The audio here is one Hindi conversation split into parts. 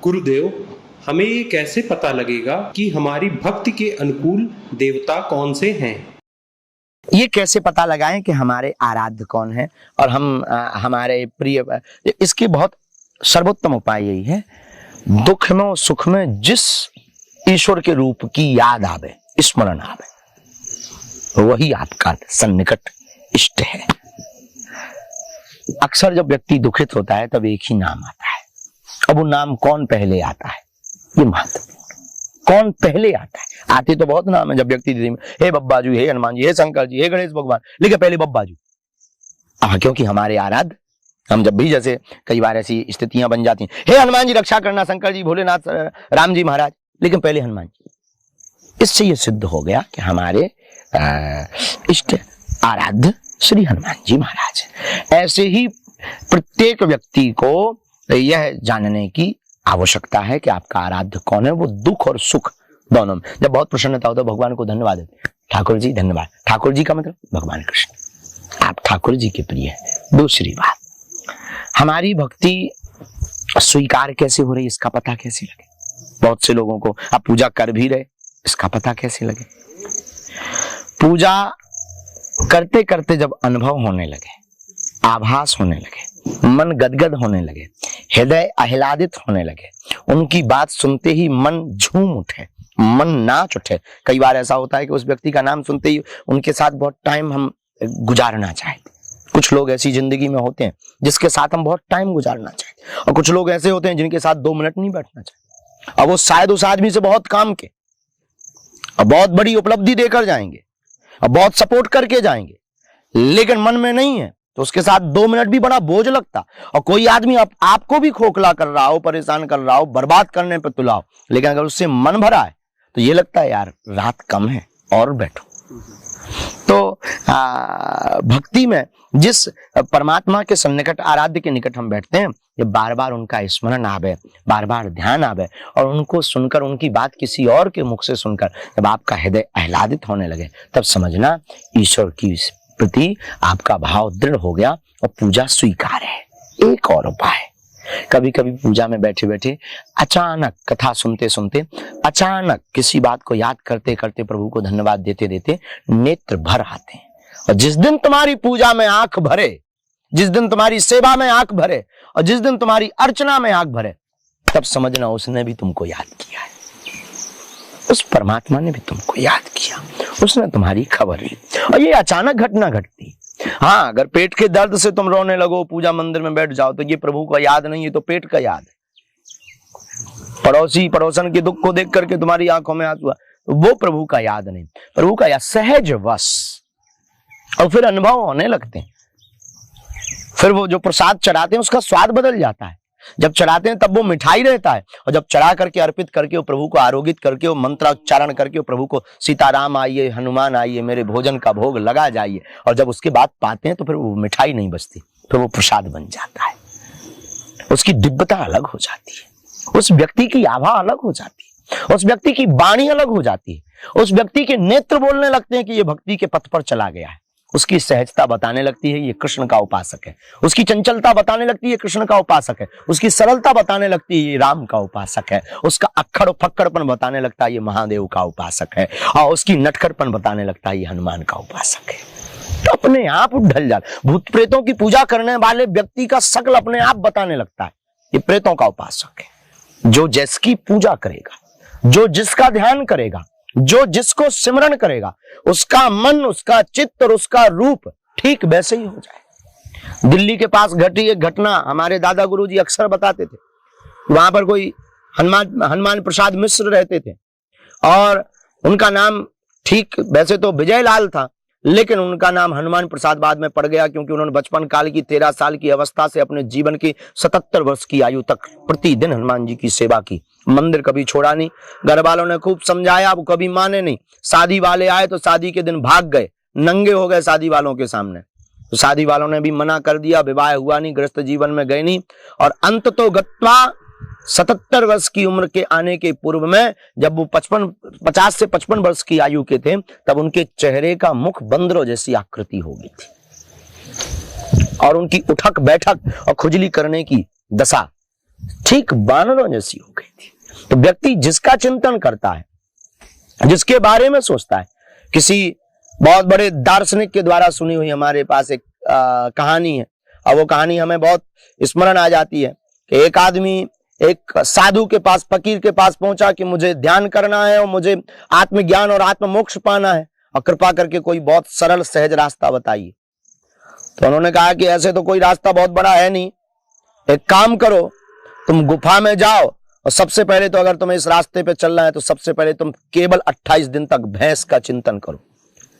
गुरुदेव, हमें ये कैसे पता लगेगा कि हमारी भक्ति के अनुकूल देवता कौन से हैं? ये कैसे पता लगाएं कि हमारे आराध्य कौन है और हम हमारे प्रिय। इसकी बहुत सर्वोत्तम उपाय यही है, दुख में सुख में जिस ईश्वर के रूप की याद आवे, स्मरण आवे, वही आपका सन्निकट इष्ट है। अक्सर जब व्यक्ति दुखित होता है तब एक ही नाम आता है। अब वो नाम कौन पहले आता है, ये महत्वपूर्ण। कौन पहले आता है? आते तो बहुत नाम है। जब व्यक्ति हे बब्बाजू, हे हनुमान जी, हे शंकर जी, हे गणेश भगवान, लेकिन पहले बब्बाजू। क्योंकि हमारे आराध्य, हम जब भी जैसे कई बार ऐसी स्थितियां बन जाती हैं, हे हनुमान जी रक्षा करना, शंकर जी, भोलेनाथ, राम जी महाराज, लेकिन पहले हनुमान जी। इससे ये सिद्ध हो गया कि हमारे इष्ट आराध्य श्री हनुमान जी महाराज। ऐसे ही प्रत्येक व्यक्ति को यह जानने की आवश्यकता है कि आपका आराध्य कौन है। वो दुख और सुख दोनों में जब बहुत प्रसन्नता होता है, भगवान को धन्यवाद देते, ठाकुर जी धन्यवाद। ठाकुर जी का मतलब भगवान कृष्ण, आप ठाकुर जी के प्रिय हैं। दूसरी बात, हमारी भक्ति स्वीकार कैसे हो रही, इसका पता कैसे लगे। बहुत से लोगों को आप पूजा कर भी रहे, इसका पता कैसे लगे। पूजा करते करते जब अनुभव होने लगे, आभास होने लगे, मन गदगद होने लगे, हृदय आह्लादित होने लगे, उनकी बात सुनते ही मन झूम उठे, मन नाच उठे। कई बार ऐसा होता है कि उस व्यक्ति का नाम सुनते ही उनके साथ बहुत टाइम हम गुजारना चाहते। कुछ लोग ऐसी जिंदगी में होते हैं जिसके साथ हम बहुत टाइम गुजारना चाहते, और कुछ लोग ऐसे होते हैं जिनके साथ 2 मिनट नहीं बैठना चाहते। अब वो शायद उस आदमी से बहुत काम के और बहुत बड़ी उपलब्धि देकर जाएंगे और बहुत सपोर्ट करके जाएंगे, लेकिन मन में नहीं है तो उसके साथ 2 मिनट भी बड़ा बोझ लगता। और कोई आदमी आपको भी खोखला कर रहा हो, परेशान कर रहा हो, बर्बाद करने पर तुला हो, लेकिन अगर उससे मन भरा है तो ये लगता है यार रात कम है और बैठो। तो भक्ति में जिस परमात्मा के सन्निकट, आराध्य के निकट हम बैठते हैं, ये बार बार उनका स्मरण आवे, बार बार ध्यान आवे, और उनको सुनकर, उनकी बात किसी और के मुख से सुनकर जब आपका हृदय आह्लादित होने लगे, तब समझना ईश्वर की प्रति आपका भाव दृढ़ हो गया और पूजा स्वीकार है। एक और उपाय, कभी कभी पूजा में बैठे बैठे अचानक, कथा सुनते सुनते अचानक किसी बात को याद करते करते, प्रभु को धन्यवाद देते देते नेत्र भर आते हैं। और जिस दिन तुम्हारी पूजा में आंख भरे, जिस दिन तुम्हारी सेवा में आंख भरे, और जिस दिन तुम्हारी अर्चना में आंख भरे, तब समझना उसने भी तुमको याद किया है। उस परमात्मा ने भी तुमको याद किया, उसने तुम्हारी खबर ली। और ये अचानक घटना घटती। हाँ, अगर पेट के दर्द से तुम रोने लगो, पूजा मंदिर में बैठ जाओ, तो ये प्रभु का याद नहीं है, तो पेट का याद है। पड़ोसी पड़ोसन के दुख को देख करके तुम्हारी आंखों में आंसू, तो वो प्रभु का याद नहीं, प्रभु का याद सहज वश। और फिर अनुभव होने लगते हैं। फिर वो जो प्रसाद चढ़ाते हैं उसका स्वाद बदल जाता है। जब चढ़ाते हैं तब वो मिठाई रहता है, और जब चढ़ा करके अर्पित करके वो प्रभु को आरोगित करके, वो मंत्रोच्चारण करके वो प्रभु को सीताराम आइए, हनुमान आइए, मेरे भोजन का भोग लगा जाइए, और जब उसके बाद पाते हैं तो फिर वो मिठाई नहीं बचती, फिर वो प्रसाद बन जाता है। उसकी दिव्यता अलग हो जाती है, उस व्यक्ति की आभा अलग हो जाती है, उस व्यक्ति की वाणी अलग हो जाती है, उस व्यक्ति के नेत्र बोलने लगते हैं कि ये भक्ति के पथ पर चला गया है। उसकी सहजता बताने लगती है ये कृष्ण का उपासक है, उसकी चंचलता बताने लगती है कृष्ण का उपासक है, उसकी सरलता बताने लगती है ये राम का उपासक है, उसका अक्खड़ फक्कड़पन बताने लगता है ये महादेव का उपासक है, और उसकी नटखड़पन बताने लगता है ये हनुमान का उपासक है। तो अपने आप ढल जाता। भूत प्रेतों की पूजा करने वाले व्यक्ति का शकल अपने आप बताने लगता है ये प्रेतों का उपासक है। जो जिसकी पूजा करेगा, जो जिसका ध्यान करेगा, जो जिसको सिमरण करेगा, उसका मन, उसका चित्त और उसका रूप ठीक वैसे ही हो जाए। दिल्ली के पास घटी एक घटना हमारे दादा गुरुजी अक्सर बताते थे। वहां पर कोई हनुमान प्रसाद मिश्र रहते थे, और उनका नाम ठीक वैसे तो विजय लाल था, लेकिन उनका नाम हनुमान प्रसाद बाद में पड़ गया, क्योंकि उन्होंने बचपन काल की 13 साल की अवस्था से अपने जीवन की 77 वर्ष की आयु तक प्रतिदिन हनुमान जी की सेवा की। मंदिर कभी छोड़ा नहीं। घर वालों ने खूब समझाया, वो कभी माने नहीं। शादी वाले आए तो शादी के दिन भाग गए, नंगे हो गए शादी वालों के सामने। तो शादी वालों ने भी मना कर दिया, विवाह हुआ नहीं, गृहस्थ जीवन में गए नहीं। और अंत तो गत्वा 77 वर्ष की उम्र के आने के पूर्व में, जब वो 50 से 55 वर्ष की आयु के थे, तब उनके चेहरे का मुख बंदरों जैसी आकृति हो गई थी, और उनकी उठक बैठक और खुजली करने की दशा ठीक बानरों जैसी हो गई थी। तो व्यक्ति जिसका चिंतन करता है, जिसके बारे में सोचता है, किसी बहुत बड़े दार्शनिक के द्वारा सुनी हुई हमारे पास एक कहानी है, और वो कहानी हमें बहुत स्मरण आ जाती है कि एक आदमी एक साधु के पास, फकीर के पास पहुंचा कि मुझे ध्यान करना है और मुझे आत्मज्ञान और आत्म मोक्ष पाना है, और कृपा करके कोई बहुत सरल सहज रास्ता बताइए। तो उन्होंने कहा कि ऐसे तो कोई रास्ता बहुत बड़ा है नहीं, एक काम करो, तुम गुफा में जाओ और सबसे पहले तो अगर तुम्हें इस रास्ते पे चलना है तो सबसे पहले तुम केवल 28 दिन तक भैंस का चिंतन करो।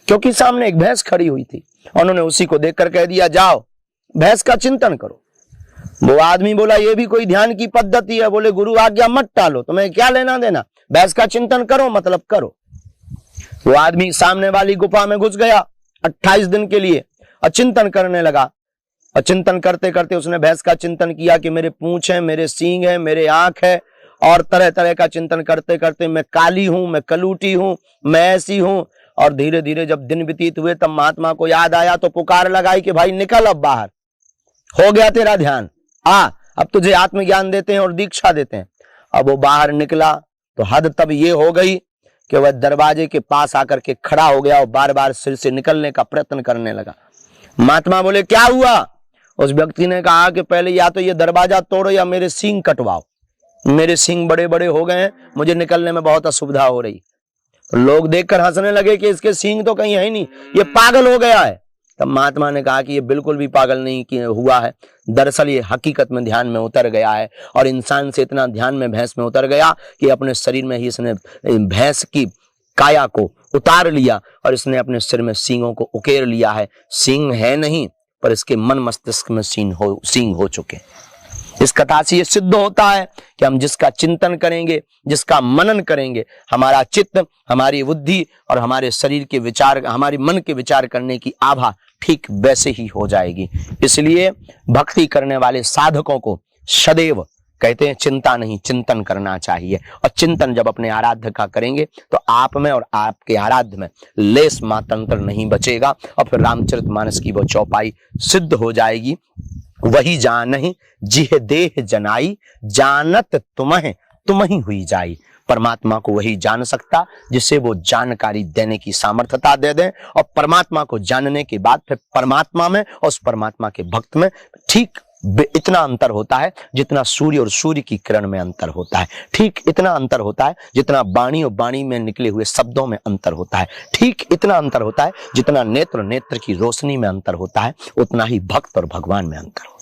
क्योंकि सामने एक भैंस खड़ी हुई थी, उन्होंने उसी को देखकर कह दिया जाओ भैंस का चिंतन करो। वो आदमी बोला ये भी कोई ध्यान की पद्धति है? बोले गुरु आज्ञा मत टालो, तुम्हें क्या लेना देना, भैंस का चिंतन करो मतलब करो। वो आदमी सामने वाली गुफा में घुस गया 28 दिन के लिए और चिंतन करने लगा, और चिंतन करते करते उसने भैंस का चिंतन किया कि मेरे पूंछ है, मेरे सींग है, मेरे आंख है, और तरह तरह का चिंतन करते करते मैं काली हूं, मैं कलूटी हूं, मैं ऐसी हूं। और धीरे धीरे जब दिन व्यतीत हुए तब महात्मा को याद आया तो पुकार लगाई कि भाई निकल अब बाहर, हो गया तेरा ध्यान, अब तुझे आत्मज्ञान देते हैं और दीक्षा देते हैं। अब वो बाहर निकला तो हद तब ये हो गई कि वह दरवाजे के पास आकर के खड़ा हो गया और बार बार सिर से निकलने का प्रयत्न करने लगा। महात्मा बोले क्या हुआ? उस व्यक्ति ने कहा कि पहले या तो ये दरवाजा तोड़ो या मेरे सींग कटवाओ, मेरे सींग बड़े बड़े हो गए हैं, मुझे निकलने में बहुत असुविधा हो रही। तो लोग देखकर हंसने लगे कि इसके सींग तो कहीं है ही नहीं, ये पागल हो गया है। तब महात्मा ने कहा कि ये बिल्कुल भी पागल नहीं हुआ है, दरअसल ये हकीकत में ध्यान में उतर गया है, और इंसान से इतना ध्यान में भैंस में उतर गया कि अपने शरीर में ही इसने भैंस की काया को उतार लिया और इसने अपने सिर में सींगों को उकेर लिया है। सींग है नहीं पर इसके मन मस्तिष्क में सींग हो चुके। इस कथा से ये सिद्ध होता है कि हम जिसका चिंतन करेंगे, जिसका मनन करेंगे, हमारा चित्त, हमारी बुद्धि और हमारे शरीर के विचार, हमारे मन के विचार करने की आभा ठीक वैसे ही हो जाएगी। इसलिए भक्ति करने वाले साधकों को सदैव कहते हैं चिंता नहीं चिंतन करना चाहिए, और चिंतन जब अपने आराध्य का करेंगे तो आप में और आपके आराध्य में लेस मातंत्र नहीं बचेगा, और फिर रामचरितमानस की वो चौपाई सिद्ध हो जाएगी। वही जानहि जिह देह जनाई, जानत तुम्हें हुई जाई। परमात्मा को वही जान सकता जिसे वो जानकारी देने की सामर्थ्यता दे दें, और परमात्मा को जानने के बाद फिर परमात्मा में और उस परमात्मा के भक्त में ठीक इतना अंतर होता है जितना सूर्य और सूर्य की किरण में अंतर होता है। ठीक इतना अंतर होता है जितना वाणी और वाणी में निकले हुए शब्दों में अंतर होता है। ठीक इतना अंतर होता है जितना नेत्र नेत्र की रोशनी में अंतर होता है, उतना ही भक्त और भगवान में अंतर होता है।